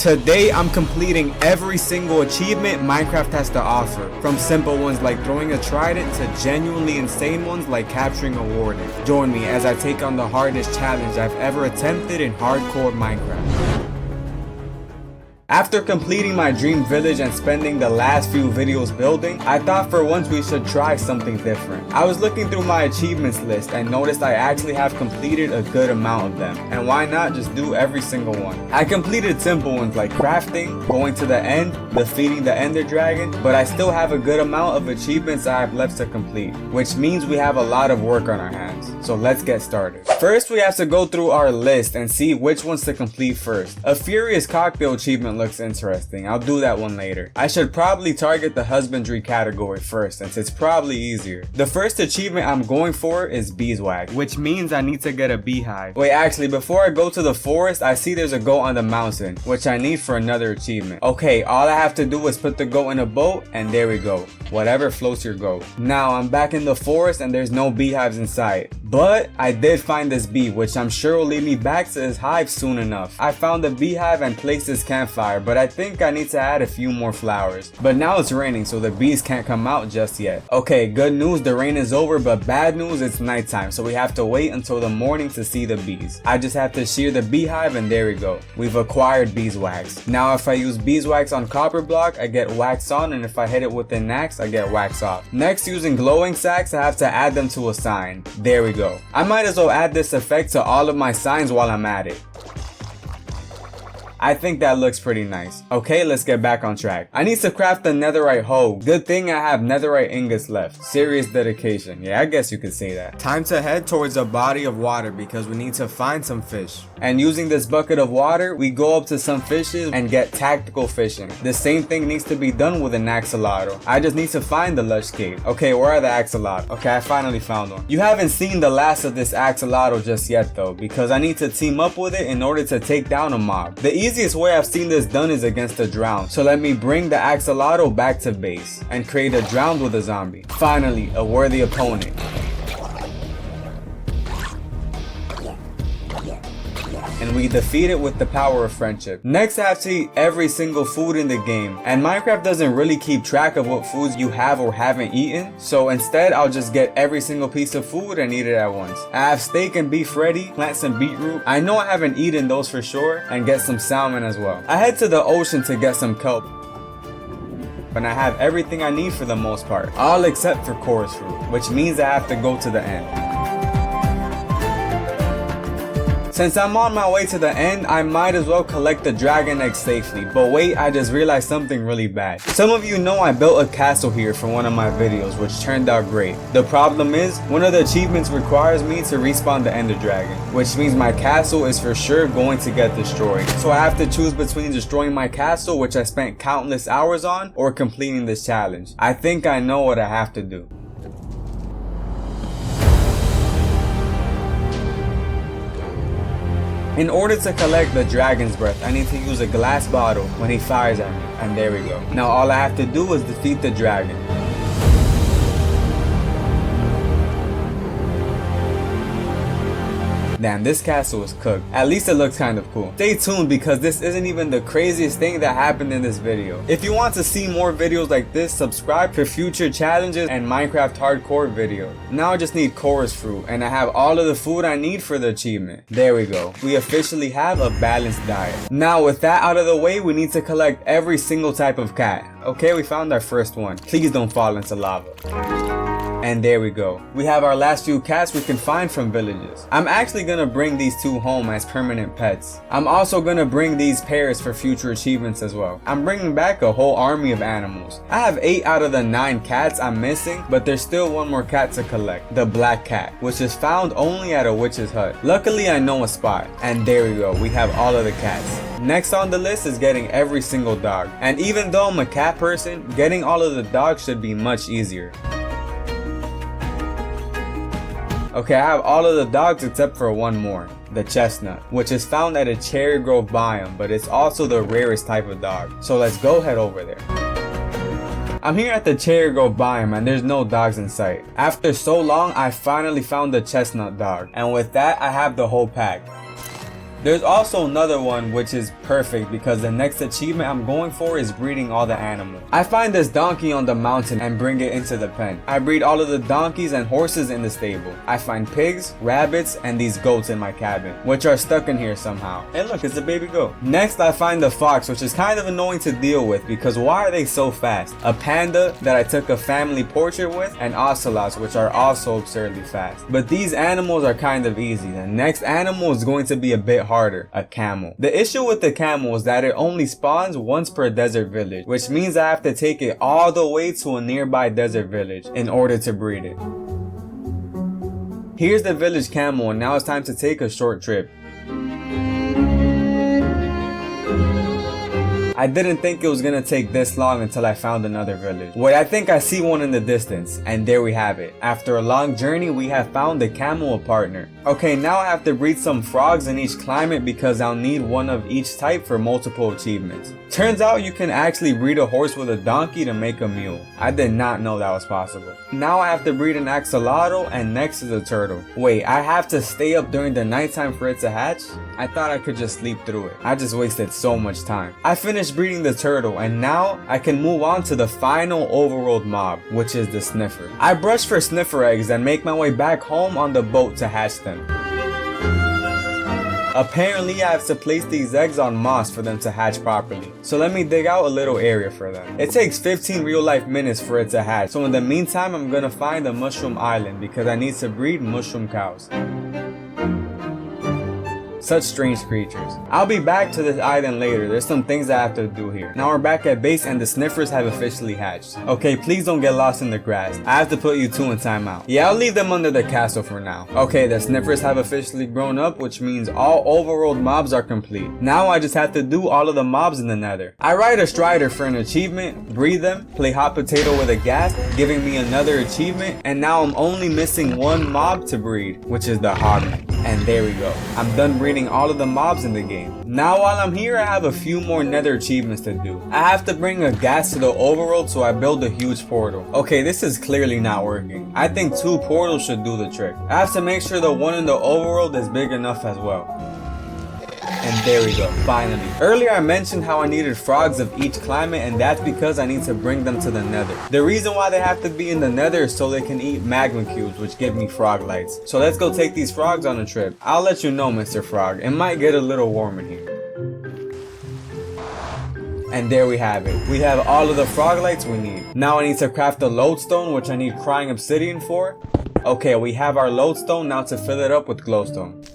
Today I'm completing every single achievement Minecraft has to offer, from simple ones like throwing a trident to genuinely insane ones like capturing a warden. Join me as I take on the hardest challenge I've ever attempted in hardcore Minecraft. After completing my dream village and spending the last few videos building, I thought for once we should try something different. I was looking through my achievements list and noticed I actually have completed a good amount of them, and why not just do every single one. I completed simple ones like crafting, going to the end, defeating the ender dragon, but I still have a good amount of achievements I have left to complete, which means we have a lot of work on our hands. So let's get started. First we have to go through our list and see which ones to complete first. A Furious Cocktail achievement looks interesting. I'll do that one later. I should probably target the Husbandry category first since it's probably easier. The first achievement I'm going for is beeswax, which means I need to get a beehive. Wait, actually before I go to the forest, I see there's a goat on the mountain, which I need for another achievement. Okay, all I have to do is put the goat in a boat and there we go. Whatever floats your goat. Now I'm back in the forest and there's no beehives in sight. But I did find this bee, which I'm sure will lead me back to his hive soon enough. I found the beehive and placed this campfire, but I think I need to add a few more flowers. But now it's raining, so the bees can't come out just yet. Okay, good news, the rain is over, but bad news, it's nighttime, so we have to wait until the morning to see the bees. I just have to shear the beehive and there we go. We've acquired beeswax. Now if I use beeswax on copper block, I get wax on, and if I hit it with an axe, I get wax off. Next, using glowing sacks, I have to add them to a sign. There we go. I might as well add this effect to all of my signs while I'm at it. I think that looks pretty nice. Okay, let's get back on track. I need to craft the netherite hoe. Good thing I have netherite ingots left. Serious dedication. Yeah, I guess you could say that. Time to head towards a body of water because we need to find some fish. And using this bucket of water, we go up to some fishes and get tactical fishing. The same thing needs to be done with an axolotl. I just need to find the lush cave. Okay, where are the axolotl? Okay, I finally found one. You haven't seen the last of this axolotl just yet though, because I need to team up with it in order to take down a mob. The easiest way I've seen this done is against a drown, so let me bring the axolotl back to base and create a drown with a zombie. Finally, a worthy opponent. And we defeat it with the power of friendship. Next, I have to eat every single food in the game, and Minecraft doesn't really keep track of what foods you have or haven't eaten, so instead I'll just get every single piece of food and eat it at once. I have steak and beef ready, plant some beetroot. I know I haven't eaten those for sure, and get some salmon as well. I head to the ocean to get some kelp, and I have everything I need for the most part, all except for chorus fruit, which means I have to go to the end. Since I'm on my way to the end, I might as well collect the dragon egg safely. But wait, I just realized something really bad. Some of you know I built a castle here for one of my videos, which turned out great. The problem is, one of the achievements requires me to respawn the ender dragon, which means my castle is for sure going to get destroyed. So I have to choose between destroying my castle, which I spent countless hours on, or completing this challenge. I think I know what I have to do. In order to collect the dragon's breath, I need to use a glass bottle when he fires at me, and there we go. Now all I have to do is defeat the dragon. Damn, this castle is cooked. At least it looks kind of cool. Stay tuned because this isn't even the craziest thing that happened in this video. If you want to see more videos like this, subscribe for future challenges and Minecraft hardcore videos. Now I just need chorus fruit and I have all of the food I need for the achievement. There we go. We officially have a balanced diet. Now with that out of the way, we need to collect every single type of cat. Okay, we found our first one. Please don't fall into lava. And there we go. We have our last few cats we can find from villages. I'm actually gonna bring these two home as permanent pets. I'm also gonna bring these pairs for future achievements as well. I'm bringing back a whole army of animals. I have 8 out of the 9 cats I'm missing, but there's still one more cat to collect. The black cat, which is found only at a witch's hut. Luckily I know a spot. And there we go, we have all of the cats. Next on the list is getting every single dog. And even though I'm a cat person, getting all of the dogs should be much easier. Okay, I have all of the dogs except for one more, the chestnut, which is found at a cherry grove biome, but it's also the rarest type of dog. So let's go head over there. I'm here at the cherry grove biome and there's no dogs in sight. After so long, I finally found the chestnut dog, and with that, I have the whole pack. There's also another one which is perfect because the next achievement I'm going for is breeding all the animals. I find this donkey on the mountain and bring it into the pen. I breed all of the donkeys and horses in the stable. I find pigs, rabbits, and these goats in my cabin, which are stuck in here somehow. Hey look, it's a baby goat. Next I find the fox, which is kind of annoying to deal with because why are they so fast? A panda that I took a family portrait with, and ocelots, which are also absurdly fast. But these animals are kind of easy. The next animal is going to be a bit harder, a camel. The issue with the camel is that it only spawns once per desert village, which means I have to take it all the way to a nearby desert village in order to breed it. Here's the village camel, and now it's time to take a short trip. I didn't think it was gonna take this long until I found another village. Wait, I think I see one in the distance, and there we have it. After a long journey, we have found the camel a partner. Okay, now I have to breed some frogs in each climate because I'll need one of each type for multiple achievements. Turns out you can actually breed a horse with a donkey to make a mule. I did not know that was possible. Now I have to breed an axolotl, and next is a turtle. Wait, I have to stay up during the nighttime for it to hatch? I thought I could just sleep through it. I just wasted so much time. I finished breeding the turtle, and now I can move on to the final overworld mob, which is the sniffer. I brush for sniffer eggs and make my way back home on the boat to hatch them. Apparently I have to place these eggs on moss for them to hatch properly. So let me dig out a little area for them. It takes 15 real life minutes for it to hatch. So in the meantime I'm gonna find a mushroom island because I need to breed mushroom cows. Such strange creatures. I'll be back to this island later. There's some things I have to do here. Now we're back at base and the sniffers have officially hatched. Okay, please don't get lost in the grass. I have to put you two in timeout. Yeah, I'll leave them under the castle for now. Okay, the sniffers have officially grown up, which means all overworld mobs are complete. Now I just have to do all of the mobs in the nether. I ride a strider for an achievement, breed them, play hot potato with a ghast, giving me another achievement, and now I'm only missing one mob to breed, which is the hogman. And there we go. I'm done breeding all of the mobs in the game. Now while I'm here, I have a few more nether achievements to do. I have to bring a ghast to the overworld, so I build a huge portal. Okay, this is clearly not working. I think 2 portals should do the trick. I have to make sure the one in the overworld is big enough as well. And there we go, finally. Earlier I mentioned how I needed frogs of each climate, and that's because I need to bring them to the nether. The reason why they have to be in the nether is so they can eat magma cubes, which give me frog lights. So let's go take these frogs on a trip. I'll let you know, Mr. Frog. It might get a little warm in here. And there we have it. We have all of the frog lights we need. Now I need to craft the lodestone, which I need crying obsidian for. Okay, we have our lodestone. Now to fill it up with glowstone.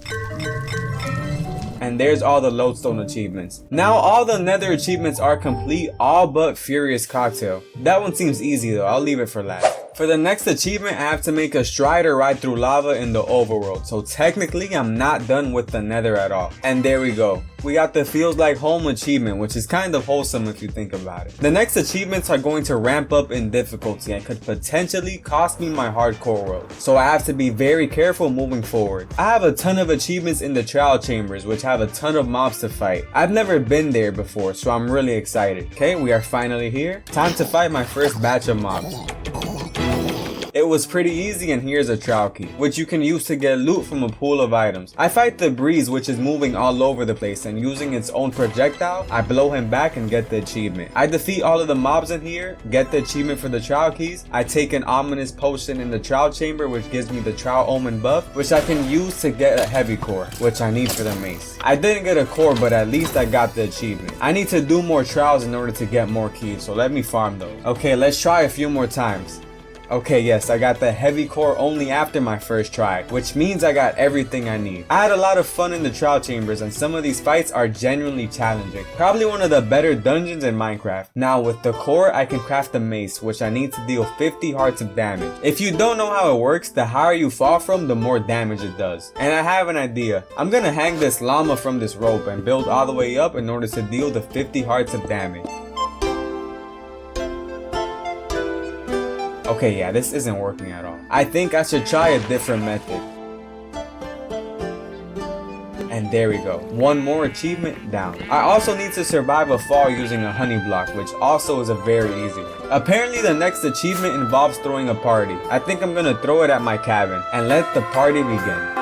And there's all the lodestone achievements. Now all the nether achievements are complete, all but Furious Cocktail. That one seems easy though, I'll leave it for last. For the next achievement, I have to make a strider ride through lava in the overworld. So technically, I'm not done with the nether at all. And there we go. We got the feels like home achievement, which is kind of wholesome if you think about it. The next achievements are going to ramp up in difficulty and could potentially cost me my hardcore world. So I have to be very careful moving forward. I have a ton of achievements in the trial chambers, which have a ton of mobs to fight. I've never been there before, so I'm really excited. Okay, we are finally here. Time to fight my first batch of mobs. It was pretty easy, and here's a trial key, which you can use to get loot from a pool of items. I fight the breeze, which is moving all over the place, and using its own projectile, I blow him back and get the achievement. I defeat all of the mobs in here, get the achievement for the trial keys. I take an ominous potion in the trial chamber, which gives me the trial omen buff, which I can use to get a heavy core, which I need for the mace. I didn't get a core, but at least I got the achievement. I need to do more trials in order to get more keys, so let me farm those. Okay, let's try a few more times. Okay, yes, I got the heavy core only after my first try, which means I got everything I need. I had a lot of fun in the trial chambers, and some of these fights are genuinely challenging. Probably one of the better dungeons in Minecraft. Now with the core, I can craft a mace, which I need to deal 50 hearts of damage. If you don't know how it works, the higher you fall from, the more damage it does. And I have an idea. I'm gonna hang this llama from this rope and build all the way up in order to deal the 50 hearts of damage. Okay, yeah, this isn't working at all. I think I should try a different method. And there we go. One more achievement down. I also need to survive a fall using a honey block, which also is a very easy one. Apparently the next achievement involves throwing a party. I think I'm gonna throw it at my cabin and let the party begin.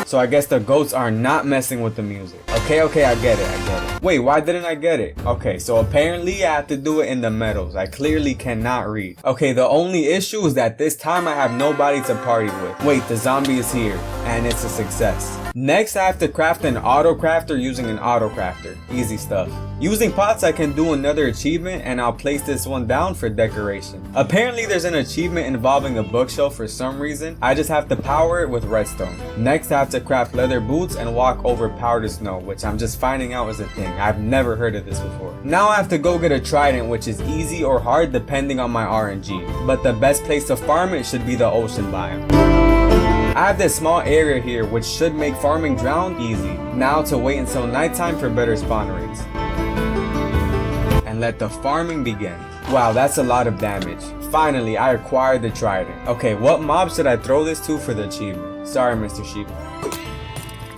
So I guess the goats are not messing with the music. Okay, I get it. Wait, why didn't I get it? Okay, so apparently I have to do it in the meadows. I clearly cannot read. Okay, the only issue is that this time I have nobody to party with. Wait, the zombie is here, and it's a success. Next, I have to craft an auto crafter using an auto crafter. Easy stuff. Using pots, I can do another achievement, and I'll place this one down for decoration. Apparently, there's an achievement involving a bookshelf for some reason. I just have to power it with redstone. Next, I have to craft leather boots and walk over powdered snow, which I'm just finding out is a thing. I've never heard of this before. Now I have to go get a trident, which is easy or hard depending on my RNG. But the best place to farm it should be the ocean biome. I have this small area here which should make farming drown easy. Now to wait until nighttime for better spawn rates. And let the farming begin. Wow, that's a lot of damage. Finally, I acquired the trident. Okay, what mob should I throw this to for the achievement? Sorry, Mr. Sheep.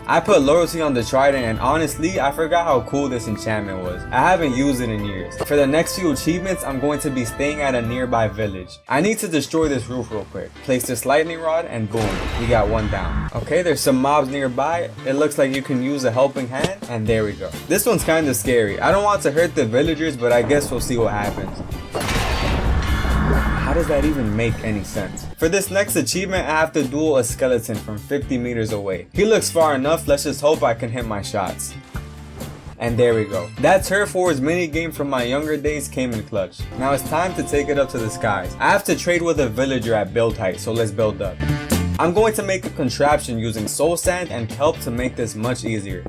I put loyalty on the trident, and honestly, I forgot how cool this enchantment was. I haven't used it in years. For the next few achievements, I'm going to be staying at a nearby village. I need to destroy this roof real quick. Place this lightning rod and boom, we got one down. Okay, there's some mobs nearby. It looks like you can use a helping hand, and there we go. This one's kind of scary. I don't want to hurt the villagers, but I guess we'll see what happens. How does that even make any sense? For this next achievement, I have to duel a skeleton from 50 meters away. He looks far enough, let's just hope I can hit my shots. And there we go. That Turf Wars minigame from my younger days came in clutch. Now it's time to take it up to the skies. I have to trade with a villager at build height, so let's build up. I'm going to make a contraption using soul sand and kelp to make this much easier.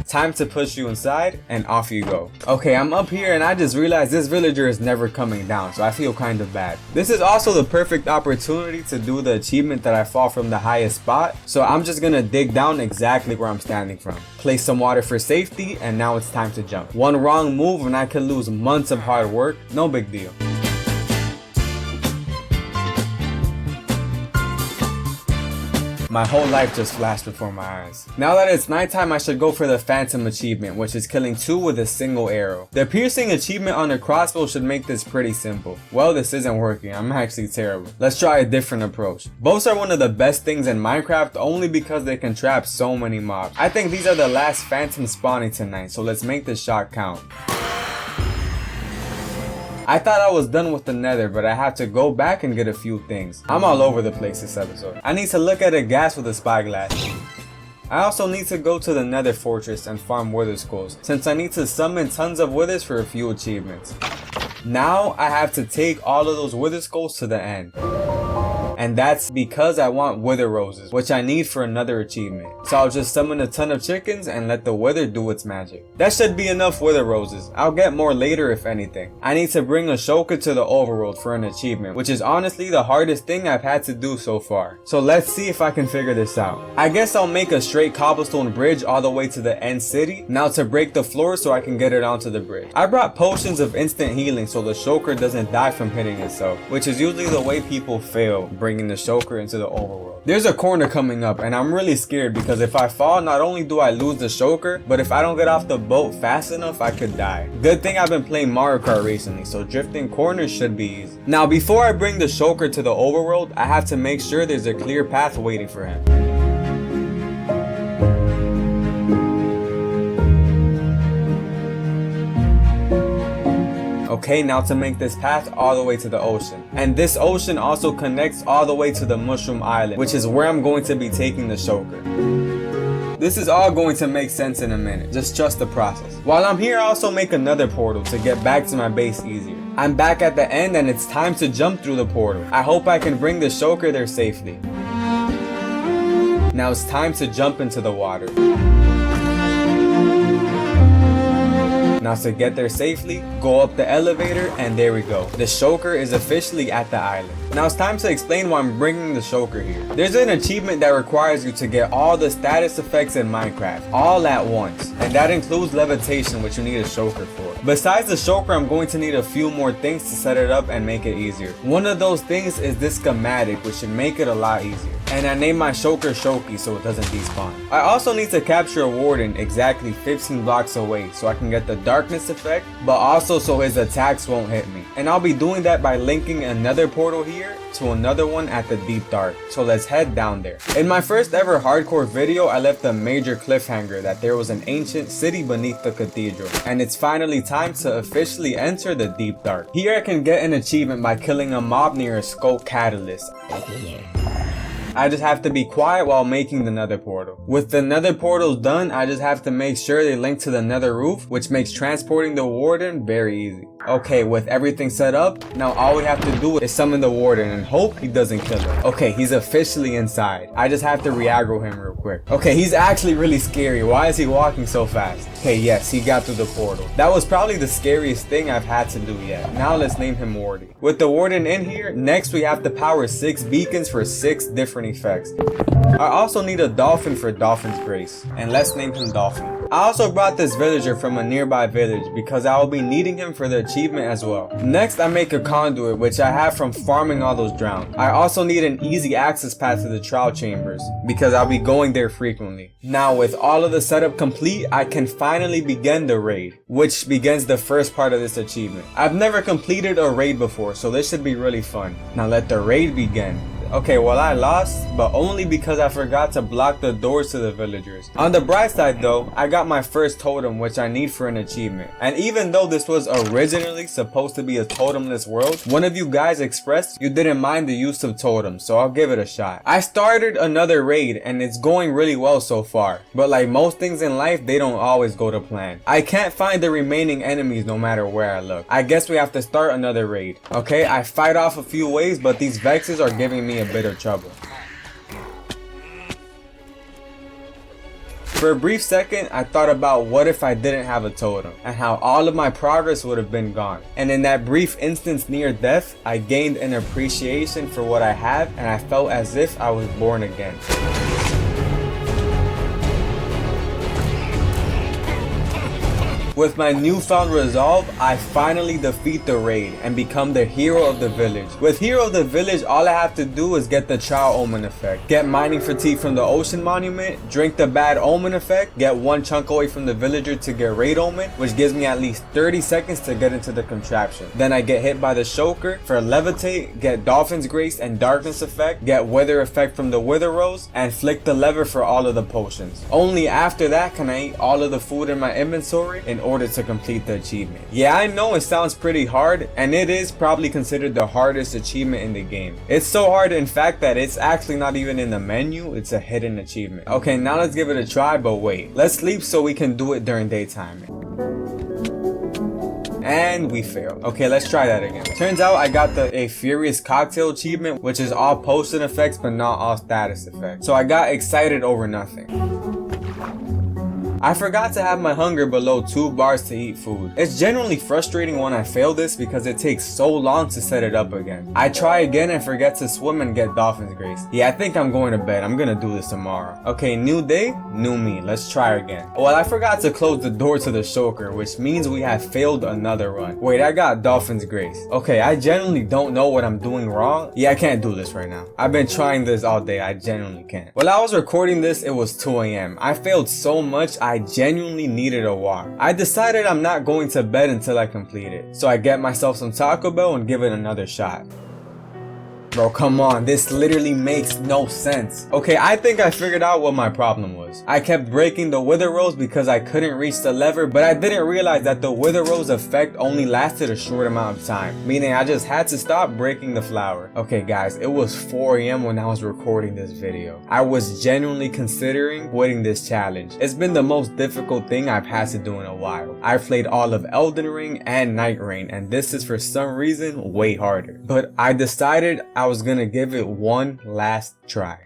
Time to push you inside, and off you go. Okay, I'm up here and I just realized this villager is never coming down, so I feel kind of bad. This is also the perfect opportunity to do the achievement that I fall from the highest spot, so I'm just gonna dig down exactly where I'm standing from. Place some water for safety, and now it's time to jump. One wrong move and I could lose months of hard work, no big deal. My whole life just flashed before my eyes. Now that it's nighttime, I should go for the Phantom achievement, which is killing 2 with a single arrow. The piercing achievement on a crossbow should make this pretty simple. Well, this isn't working. I'm actually terrible. Let's try a different approach. Bows are one of the best things in Minecraft only because they can trap so many mobs. I think these are the last Phantoms spawning tonight, so let's make this shot count. I thought I was done with the Nether, but I have to go back and get a few things. I'm all over the place this episode. I need to look at a ghast with a spyglass. I also need to go to the Nether fortress and farm wither skulls, since I need to summon tons of withers for a few achievements. Now I have to take all of those wither skulls to the end. And that's because I want wither roses, which I need for another achievement. So I'll just summon a ton of chickens and let the wither do its magic. That should be enough wither roses. I'll get more later if anything. I need to bring a shulker to the overworld for an achievement, which is honestly the hardest thing I've had to do so far. So let's see if I can figure this out. I guess I'll make a straight cobblestone bridge all the way to the end city. Now to break the floor so I can get it onto the bridge. I brought potions of instant healing so the shulker doesn't die from hitting itself, which is usually the way people fail bringing the shulker into the overworld. There's a corner coming up and I'm really scared because if I fall, not only do I lose the shulker, but if I don't get off the boat fast enough, I could die. Good thing I've been playing Mario Kart recently, so drifting corners should be easy. Now before I bring the shulker to the overworld, I have to make sure there's a clear path waiting for him. Okay, now to make this path all the way to the ocean. And this ocean also connects all the way to the Mushroom Island, which is where I'm going to be taking the shulker. This is all going to make sense in a minute, just trust the process. While I'm here, I also make another portal to get back to my base easier. I'm back at the end and it's time to jump through the portal. I hope I can bring the shulker there safely. Now it's time to jump into the water. Now to get there safely, go up the elevator and there we go. The shulker is officially at the island. Now it's time to explain why I'm bringing the shulker here. There's an achievement that requires you to get all the status effects in Minecraft, all at once. and that includes levitation, which you need a shulker for. Besides the shulker, I'm going to need a few more things to set it up and make it easier. One of those things is this schematic, which should make it a lot easier. And I named my shulker Shoki so it doesn't despawn. I also need to capture a warden exactly 15 blocks away so I can get the darkness effect, but also so his attacks won't hit me. And I'll be doing that by linking another portal here to another one at the deep dark. So let's head down there. In my first ever hardcore video, I left a major cliffhanger that there was an ancient city beneath the cathedral, and it's finally time to officially enter the deep dark. Here I can get an achievement by killing a mob near a scope catalyst. I just have to be quiet while making the nether portal. With the nether portals done, I just have to make sure they link to the nether roof, which makes transporting the warden very easy. Okay, with everything set up, now all we have to do is summon the warden and hope he doesn't kill her. Okay, he's officially inside. I just have to re-aggro him real quick. Okay, he's actually really scary. Why is he walking so fast? Okay, yes, he got through the portal. That was probably the scariest thing I've had to do yet. Now let's name him Wardy. With the warden in here, next we have to power 6 beacons for 6 different effects. I also need a dolphin for Dolphin's Grace, and let's name him Dolphin. I also brought this villager from a nearby village because I will be needing him for the achievement as well. Next, I make a conduit, which I have from farming all those drowned. I also need an easy access path to the trial chambers because I'll be going there frequently. Now with all of the setup complete, I can finally begin the raid, which begins the first part of this achievement. I've never completed a raid before, so this should be really fun. Now let the raid begin. Okay, well I lost, but only because I forgot to block the doors to the villagers. On the bright side though, I got my first totem, which I need for an achievement. And even though this was originally supposed to be a totemless world, one of you guys expressed you didn't mind the use of totems, so I'll give it a shot. I started another raid and it's going really well so far, but like most things in life, they don't always go to plan. I can't find the remaining enemies no matter where I look. I guess we have to start another raid. Okay, I fight off a few ways, but these vexes are giving me a bit of trouble. For a brief second, I thought about what if I didn't have a totem and how all of my progress would have been gone. And in that brief instance near death, I gained an appreciation for what I have and I felt as if I was born again. With my newfound resolve, I finally defeat the raid and become the hero of the village. With hero of the village, all I have to do is get the trial omen effect, get mining fatigue from the ocean monument, drink the bad omen effect, get 1 chunk away from the villager to get raid omen, which gives me at least 30 seconds to get into the contraption. Then I get hit by the shulker for levitate, get Dolphin's Grace and darkness effect, get wither effect from the wither rose, and flick the lever for all of the potions. Only after that can I eat all of the food in my inventory in order to complete the achievement. Yeah, I know it sounds pretty hard, and it is probably considered the hardest achievement in the game. It's so hard in fact that it's actually not even in the menu, it's a hidden achievement. Okay, now let's give it a try, but wait. Let's sleep so we can do it during daytime. And we failed. Okay, let's try that again. Turns out I got a Furious Cocktail achievement, which is all potion effects but not all status effects. So I got excited over nothing. I forgot to have my hunger below 2 bars to eat food. It's genuinely frustrating when I fail this because it takes so long to set it up again. I try again and forget to swim and get Dolphin's Grace. Yeah, I think I'm going to bed. I'm gonna do this tomorrow. Okay, new day, new me. Let's try again. Well, I forgot to close the door to the shulker, which means we have failed another run. Wait, I got Dolphin's Grace. Okay, I genuinely don't know what I'm doing wrong. Yeah, I can't do this right now. I've been trying this all day. I genuinely can't. While I was recording this, it was 2 a.m. I failed so much, I genuinely needed a walk. I decided I'm not going to bed until I complete it. So I get myself some Taco Bell and give it another shot. Bro, come on, this literally makes no sense. Okay, I think I figured out what my problem was. I kept breaking the wither rose because I couldn't reach the lever, but I didn't realize that the wither rose effect only lasted a short amount of time, meaning I just had to stop breaking the flower. Okay guys, it was 4 a.m. when I was recording this video. I was genuinely considering quitting this challenge. It's been the most difficult thing I've had to do in a while. I've played all of Elden Ring and Night Rain, and this is for some reason way harder. But I decided I was gonna give it one last try.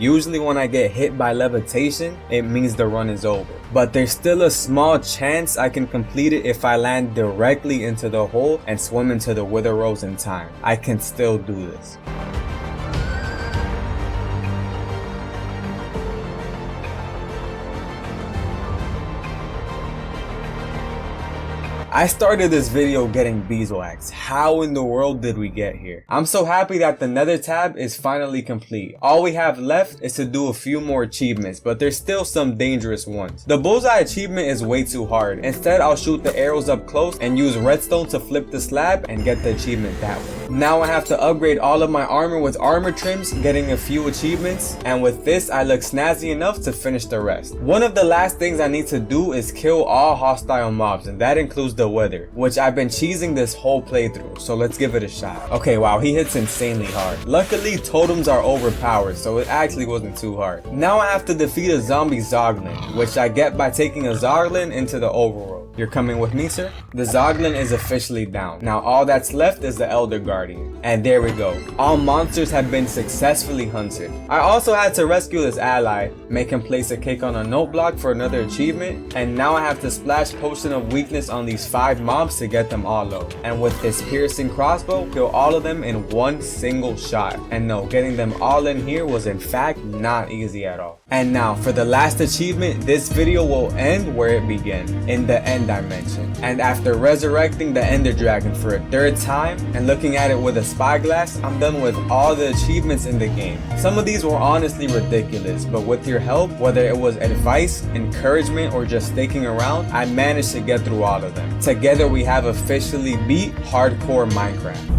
Usually when I get hit by levitation, it means the run is over. But there's still a small chance I can complete it if I land directly into the hole and swim into the wither rose in time. I can still do this. I started this video getting beeswax. How in the world did we get here? I'm so happy that the Nether tab is finally complete. All we have left is to do a few more achievements, but there's still some dangerous ones. The bullseye achievement is way too hard. Instead, I'll shoot the arrows up close and use redstone to flip the slab and get the achievement that way. Now I have to upgrade all of my armor with armor trims, getting a few achievements, and with this I look snazzy enough to finish the rest. One of the last things I need to do is kill all hostile mobs, and that includes the wither, which I've been cheesing this whole playthrough, so let's give it a shot. Okay, wow, he hits insanely hard. Luckily, totems are overpowered, so it actually wasn't too hard. Now I have to defeat a zombie zoglin, which I get by taking a zoglin into the overworld. You're coming with me, sir? The zoglin is officially down. Now all that's left is the elder guardian. And there we go. All monsters have been successfully hunted. I also had to rescue this ally, make him place a cake on a note block for another achievement, and now I have to splash potion of weakness on these 5 mobs to get them all low. And with this piercing crossbow, kill all of them in one single shot. And no, getting them all in here was in fact not easy at all. And now for the last achievement, this video will end where it began, in the end dimension. And after resurrecting the ender dragon for a 3rd time and looking at it with a spyglass, I'm done with all the achievements in the game. Some of these were honestly ridiculous, but with your help, whether it was advice, encouragement, or just sticking around, I managed to get through all of them. Together we have officially beat hardcore Minecraft.